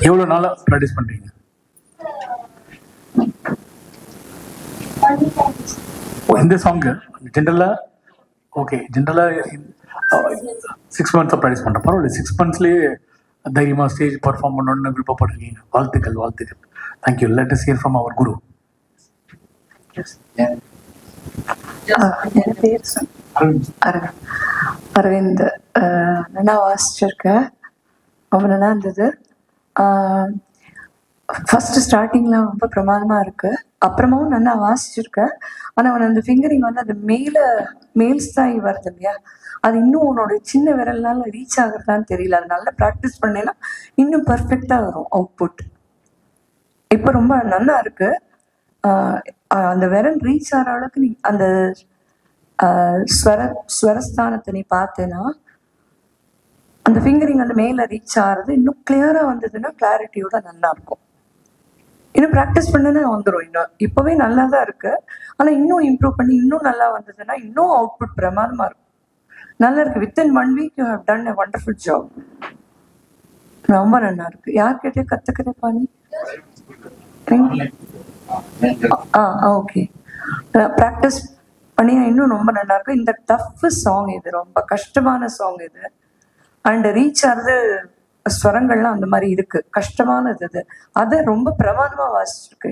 எவ்வளவு நாளா ப்ராக்டிஸ் பண்றீங்க? இந்த சாங்கு ஜென்ரலா ஓகே, ஜென்ரலா 6 months ப்ராக்டிஸ் பண்றேன். பரவாயில்ல, 6 monthsலயே தைரியமா ஸ்டேஜ் பர்ஃபார்ம் பண்ணணும்னு விருப்பப்படுறீங்க. வாழ்த்துக்கள், வாழ்த்துக்கள். Thank you. Let us hear from our guru. என் பேர் அரவிந்த். நல்லா வாசிச்சிருக்கேன், ரொம்ப நல்லா இருந்தது. ஃபர்ஸ்ட் ஸ்டார்டிங்ல ரொம்ப பிரமாதமா இருக்கு. அப்புறமாவும் நல்லா வாசிச்சிருக்கேன். ஆனா அவன் அந்த ஃபிங்கரிங் வந்து அது மேல் ஸ்தாயி வருது இல்லையா, அது இன்னும் உன்னோட சின்ன விரல்னால ரீச் ஆகுறதான்னு தெரியல. அது நல்லா ப்ராக்டிஸ் பண்ணேன்னா இன்னும் பர்ஃபெக்டா வரும் அவுட்புட். இப்போ ரொம்ப நல்லா இருக்கு. அந்த விரல் ரீச் ஆகிற அளவுக்கு நீ அந்த ஸ்வரஸ்தானத்தை நீ பார்த்தேன்னா அந்த ஃபிங்கரிங் அந்த மேல ரீச் ஆகிறது இன்னும் கிளியரா வந்ததுன்னா கிளாரிட்டியோட நல்லா இருக்கும். இன்னும் ப்ராக்டிஸ் பண்ணனா வந்துடும். இன்னும் இப்போவே நல்லா தான் இருக்கு. ஆனால் இன்னும் இம்ப்ரூவ் பண்ணி இன்னும் நல்லா வந்ததுன்னா இன்னும் அவுட்புட் பிரமாதமாக இருக்கும். நல்லா இருக்கு. Within 1 week you have done a wonderful job. ரொம்ப நல்லா இருக்கு. யார்கிட்டயே கத்துக்கிறப்பா நீ? ஓகே. ப்ராக்டிஸ் பண்ணி இன்னும் ரொம்ப நல்லா இருக்கு. இந்த டஃப் சாங் இது, ரொம்ப கஷ்டமான சாங் இது. அண்ட் ரீச் ஆகுது ஸ்வரங்கள்லாம் அந்த மாதிரி இருக்கு, கஷ்டமானது இது. அதை ரொம்ப பிரமாதமா வாசிச்சிருக்கு.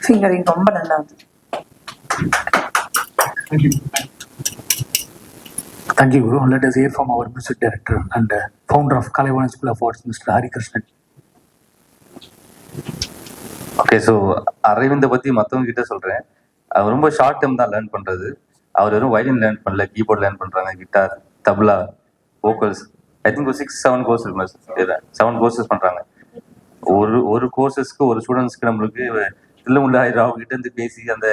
ஃபிங்கரிங் ரொம்ப நல்லா இருக்கு. Thank you, Guru. Let us hear from our music director and founder of Kalaivanan School of Arts, Mr. Hari Krishnan. Okay, so அரவிந்தை பற்றி மற்றவங்க கிட்ட சொல்கிறேன். அவர் ரொம்ப ஷார்ட் டைம் தான் லேர்ன் பண்ணுறது. அவர் வெறும் வயலின் லேர்ன் பண்ணல, கீபோர்ட் லேர்ன் பண்ணுறாங்க, guitar, tabla, vocals. I think ஒரு 6-7 கோர்ஸ் இருக்கு, 7 கோர்சஸ் பண்ணுறாங்க. ஒரு கோர்சஸ்க்கு ஒரு ஸ்டூடெண்ட்ஸ்க்கு நம்மளுக்கு இல்லை 1000 கிட்ட இருந்து பேசி அந்த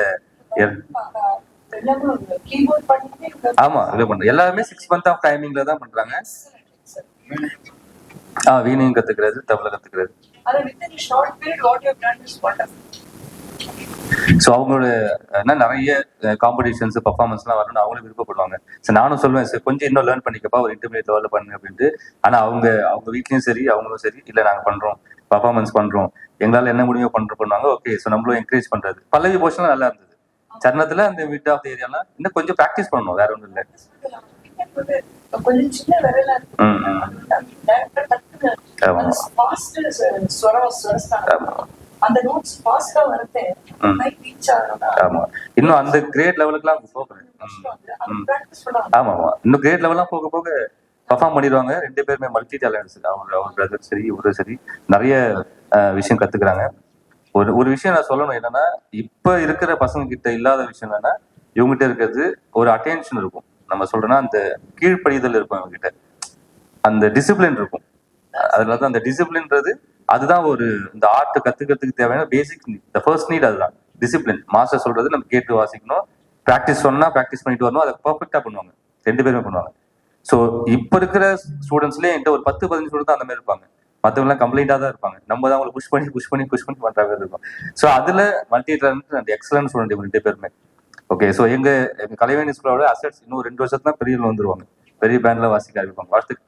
ஆமா இல்லை பண்ற எல்லாருமே 6 months ஆஃப் டைமிங்ல தான் பண்றாங்க. வீணையும் கத்துக்கிறது, தபலா கத்துக்கிறது. ஸோ அவங்களோட நிறைய காம்படிஷன்ஸ் பர்ஃபார்மன்ஸ்லாம் வரணும்னு அவங்களும் விருப்பப்படுவாங்க. ஸோ நானும் சொல்லுவேன், சார் கொஞ்சம் இன்னும் லேர்ன் பண்ணிக்கப்பா, ஒரு இன்டர்மீடியட் லெவலில் பண்ணுங்க அப்படின்ட்டு. ஆனால் அவங்க வீட்லையும் சரி அவங்களும் சரி, இல்லை நாங்கள் பண்ணுறோம், பர்ஃபார்மன்ஸ் பண்ணுறோம், எங்களால் என்ன முடியுமோ பண்ணுவாங்க. ஓகே, ஸோ நம்மளும் என்கரேஜ் பண்ணுறது. பல்லவி போர்ஷன் நல்லா இருந்தது. சரணத்துல அந்த மிட் ஆஃப் ஏரியாலாம் இன்னும் கொஞ்சம் ப்ராக்டிஸ் பண்ணணும், வேற ஒன்றும் இல்லை. இன்னும் அந்த கிரேட் லெவலுக்குலாம் போகிறேன். ஆமா ஆமா, இன்னும் கிரேட் லெவல்லாம் போக போக பர்ஃபார்ம் பண்ணிடுவாங்க. 2 பேருமே மல்டி டேலண்ட்ஸ். அவர் பிரதர் சரி, இவரும் சரி, நிறைய விஷயம் கத்துக்கிறாங்க. ஒரு விஷயம் நான் சொல்லணும் என்னன்னா, இப்ப இருக்கிற பசங்க கிட்ட இல்லாத விஷயம் என்னன்னா, இவங்ககிட்ட இருக்கிறது ஒரு அட்டென்ஷன் இருக்கும். நம்ம சொல்றோம்னா அந்த கீழ்ப்படிதல் இருக்கும், இவங்க கிட்ட அந்த டிசிப்ளின் இருக்கும். அதுலதான் அந்த டிசிப்ளின்றது, அதுதான் ஒரு இந்த ஆர்ட் கத்துக்கிறதுக்கு தேவையான basic need. The first need அதுதான், டிசிப்ளின். மாஸ்டர் சொல்றது நம்ம கேட்டு வாசிக்கணும், ப்ராக்டிஸ் சொன்னா ப்ராக்டிஸ் பண்ணிட்டு வரணும். அதை பர்ஃபெக்டா பண்ணுவாங்க, 2 பேருமே பண்ணுவாங்க. ஸோ இப்ப இருக்கிற ஸ்டூடெண்ட்ஸ்லேயே என்கிட்ட ஒரு 10-15 ஸ்டூடெண்ட் அந்த மாதிரி இருப்பாங்க. மற்றவங்கலாம் கம்ப்ளைண்டா தான் இருப்பாங்க. நம்ம தான் அவங்களை புஷ் பண்ணி பண்ற மாதிரி இருக்கும். ஸோ அதுல multi talent and excellent student இவங்க 2 பேருமே. ஓகே, ஸோ எங்க கலைவாணி ஸ்கூலோட அசட்ஸ் இன்னும் 2 வருஷத்துல பெரிய வந்துருவாங்க, பெரிய பேண்ட்ல வாசிக்க ஆரம்பிப்பாங்க. வாழ்த்துக்கள்.